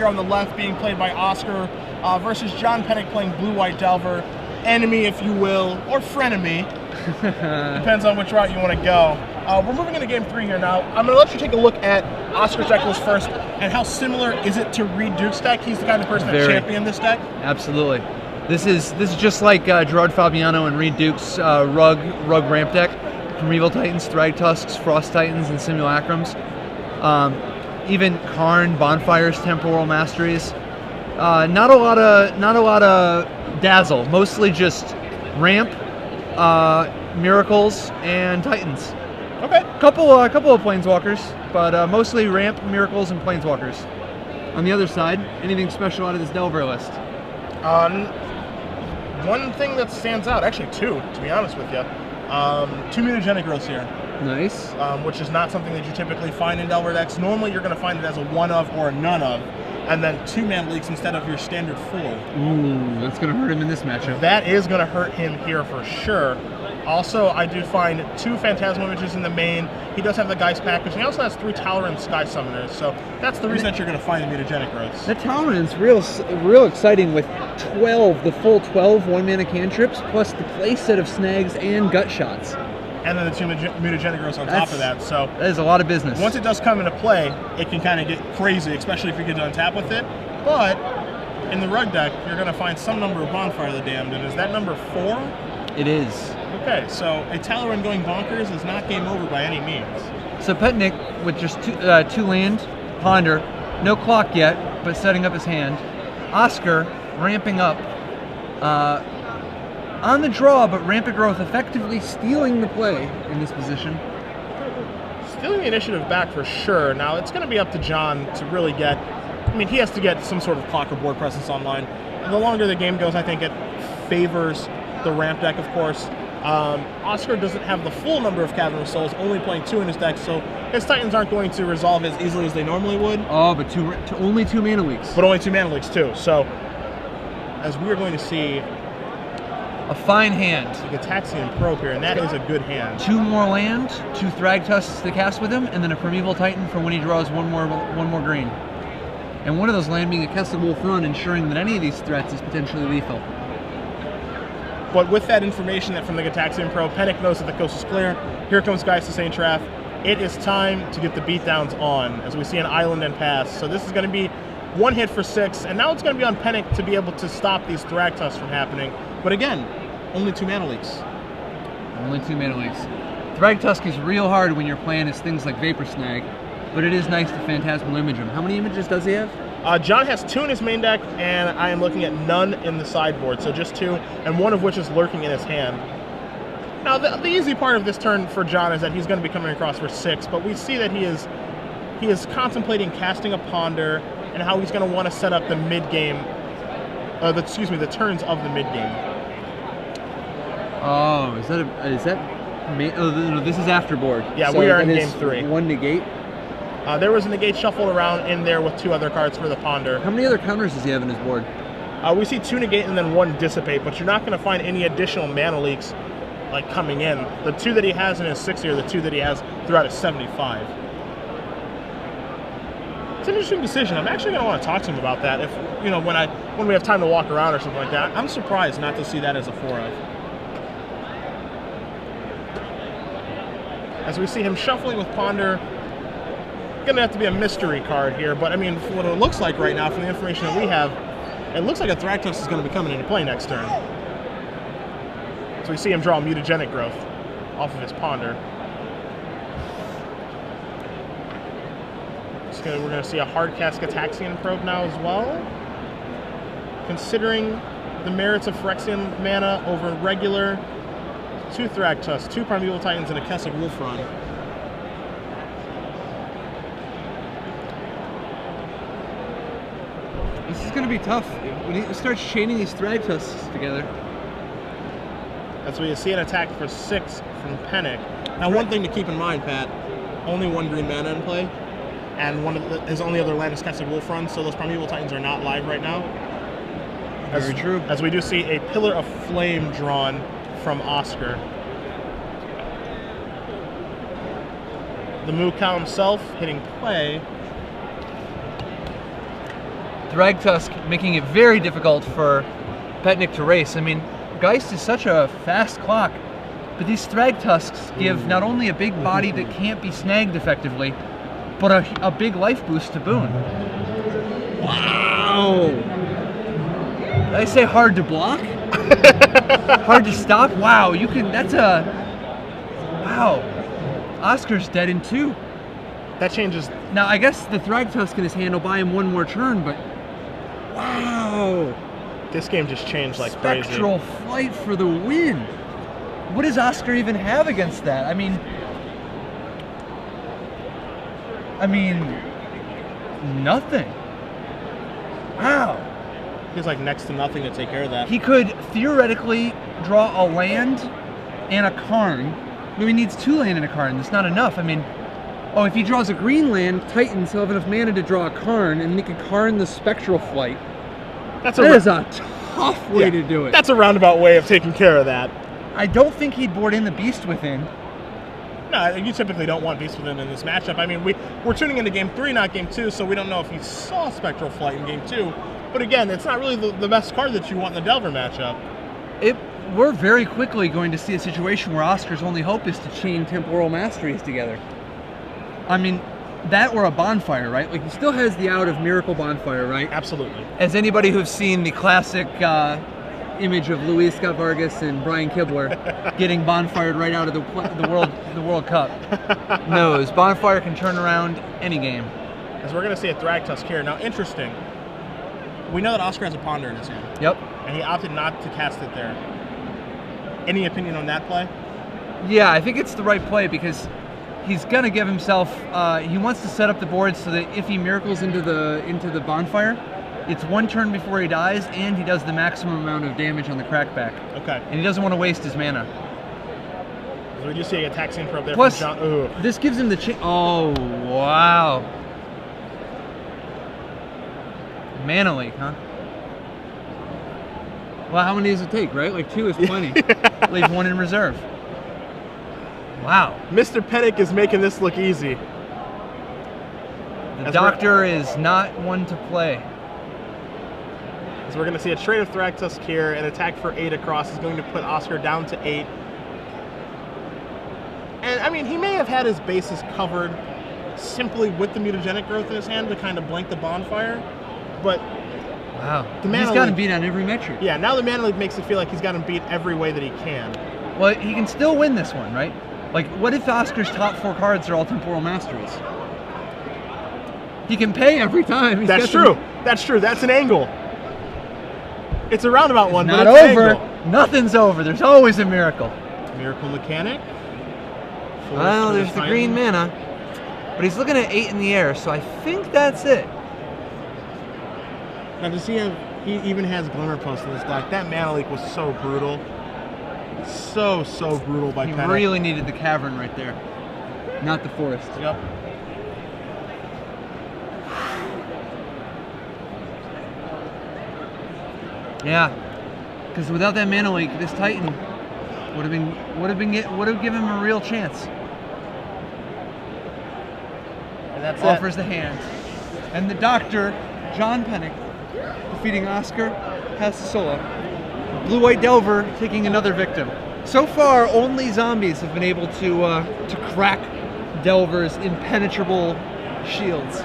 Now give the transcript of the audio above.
here on the left being played by Oscar versus John Penick playing Blue-White Delver. Enemy, if you will, or frenemy. Depends on which route you want to go. We're moving into game 3 here now. I'm going to let you take a look at Oscar's deck list first, and how similar is it to Reed Duke's deck? He's the kind of person that championed this deck. Absolutely. This is just like Gerard Fabiano and Reed Duke's rug ramp deck. Primeval Titans, Thrag Tusks, Frost Titans, and Simulacrums. Even Karn, Bonfires, Temporal Masteries. Not a lot of dazzle. Mostly just ramp, Miracles, and Titans. Okay. Couple of Planeswalkers, but mostly ramp, Miracles, and Planeswalkers. On the other side, anything special out of this Delver list? One thing that stands out, actually two, to be honest with you. 2 mutagenic growths here. Nice. Which is not something that you typically find in Delver decks. Normally you're going to find it as a one of or a none of, and then 2 mana leaks instead of your standard full. Ooh, that's going to hurt him in this matchup. That is going to hurt him here for sure. Also, I do find 2 Phantasmal Images in the main. He does have the Geist package, and he also has 3 Talrand Sky Summoners, so that's the reason that you're going to find the mutagenic growths. That Talrand's real exciting with 12, the full 12 1-mana cantrips, plus the play set of snags and gut shots. And then the 2 mutagenic growths on top of that. So that is a lot of business. Once it does come into play, it can kind of get crazy, especially if you get to untap with it. But in the rug deck, you're going to find some number of Bonfire of the Damned, and is that number 4? It is. Okay, so a Talrand going bonkers is not game over by any means. So Penick, with just 2 land, Ponder, no clock yet, but setting up his hand. Oscar, ramping up. On the draw, but rampant growth, effectively stealing the play in this position. Stealing the initiative back for sure. Now, it's going to be up to John to really get... I mean, he has to get some sort of clock or board presence online. And the longer the game goes, I think it favors the ramp deck, of course. Oscar doesn't have the full number of Cavern of Souls, only playing 2 in his deck, so his Titans aren't going to resolve as easily as they normally would. Oh, but only 2 mana leaks. But only 2 mana leaks, too. So, as we are going to see... a fine hand. The Gataxian Probe here, and that is a good hand. 2 more land, 2 Thrag Tusks to cast with him, and then a Primeval Titan for when he draws one more green. And one of those land being a Kessel Wolf Run, ensuring that any of these threats is potentially lethal. But with that information from the Gataxian Probe, Penick knows that the coast is clear. Here comes Geist to St. Traff. It is time to get the beatdowns on, as we see an island and pass. So this is going to be 1 hit for 6, and now it's going to be on Penick to be able to stop these Thrag Tusks from happening. But again, only 2 mana leaks. Only 2 mana leaks. Thrag Tusk is real hard when your plan is things like Vapor Snag, but it is nice to Phantasmal Image him. How many images does he have? John has 2 in his main deck, and I am looking at none in the sideboard, so just 2, and one of which is lurking in his hand. Now, the easy part of this turn for John is that he's going to be coming across for 6, but we see that he is contemplating casting a Ponder, and how he's going to want to set up the mid-game, the turns of the mid-game. Oh, this is afterboard. Yeah, so we are in game 3. 1 negate. There was a negate shuffled around in there with 2 other cards for the Ponder. How many other counters does he have in his board? We see 2 negate and then 1 dissipate, but you're not going to find any additional mana leaks like coming in. The 2 that he has in his 60 are the 2 that he has throughout his 75. It's an interesting decision. I'm actually going to want to talk to him about that. If when we have time to walk around or something like that. I'm surprised not to see that as a 4 of. As we see him shuffling with Ponder. Going to have to be a mystery card here, but I mean, what it looks like right now from the information that we have, it looks like a Thragtusk is going to be coming into play next turn. So we see him draw mutagenic growth off of his Ponder. We're going to see a hard cast Gataxian Probe now as well. Considering the merits of Phyrexian mana over regular, 2 Thragtusk, 2 Primeval Titans, and a Kessel Wolf Run. This is going to be tough when he starts chaining these Thrag Tusks together. That's where you see an attack for 6 from Penick. Now, one thing to keep in mind, Pat, only 1 green mana in play, and his only other land is Kessel Wolf Run, so those Primeval Titans are not live right now. Very true. As we do see a Pillar of Flame drawn from Oscar. The Moo Cow himself hitting play. Thragtusk making it very difficult for Penick to race. I mean, Geist is such a fast clock, but these Thragtusks give not only a big body that can't be snagged effectively, but a big life boost to Boone. Wow! Did I say hard to block? Hard to stop? Wow, you can, that's a, wow. Oscar's dead in 2. That changes. Now, I guess the Thragtusk in his hand will buy him one more turn, but wow! This game just changed like crazy. Spectral Flight for the win. What does Oscar even have against that? I mean, nothing. Wow. He's like next to nothing to take care of that. He could theoretically draw a land and a Karn. No, he needs 2 land and a Karn. That's not enough. I mean, oh, if he draws a green land, Titans, he'll have enough mana to draw a Karn, and he can Karn the Spectral Flight. That is a tough way to do it. That's a roundabout way of taking care of that. I don't think he'd board in the Beast Within. No, you typically don't want Beast Within in this matchup. I mean, we're tuning into Game 3, not Game 2, so we don't know if he saw Spectral Flight in Game 2. But again, it's not really the best card that you want in the Delver matchup. We're very quickly going to see a situation where Oscar's only hope is to chain Temporal Masteries together. I mean, that or a Bonfire, right? Like, he still has the out of Miracle Bonfire, right? Absolutely. As anybody who's seen the classic image of Luis Scott Vargas and Brian Kibler getting bonfired right out of the World Cup knows, Bonfire can turn around any game. As we're going to see a Thragtusk here. Now, interesting. We know that Oscar has a Ponder in his hand. Yep. And he opted not to cast it there. Any opinion on that play? Yeah, I think it's the right play because he's going to give himself, he wants to set up the board so that if he miracles into the Bonfire, it's 1 turn before he dies, and he does the maximum amount of damage on the Crackback. Okay. And he doesn't want to waste his mana. So we do see a attack scene up there. Plus, from John. This gives him the chance. Oh, wow. Mana Leak, huh? Well, how many does it take, right? Like 2 is plenty. Leave 1 in reserve. Wow. Mr. Penick is making this look easy. The Doctor is not one to play. So we're going to see a trade of Thragtusk here. An attack for 8 across is going to put Oscar down to 8. And, I mean, he may have had his bases covered simply with the mutagenic growth in his hand to kind of blank the Bonfire. But wow, he's got him beat on every metric. Yeah, now the Mana Leak makes it feel like he's got him beat every way that he can. Well, he can still win this one, right? Like, what if Oscar's top 4 cards are all Temporal Masteries? He can pay every time. That's true. That's true. That's an angle. It's a roundabout one, not but it's over. an angle. Nothing's over. There's always a miracle. Miracle Mechanic. Well, there's the green mana. But he's looking at 8 in the air, so I think that's it. Now, to see him, he even has Glimmer Post in this deck. That Mana Leak was so brutal. So brutal by Penick. He really needed the cavern right there, not the forest. Yep. Yeah, because without that Mana Leak, this Titan would have given him a real chance. And that's offers the hand, and the Doctor, John Penick, defeating Oscar Casasola. Blue-White Delver taking another victim. So far, only zombies have been able to crack Delver's impenetrable shields.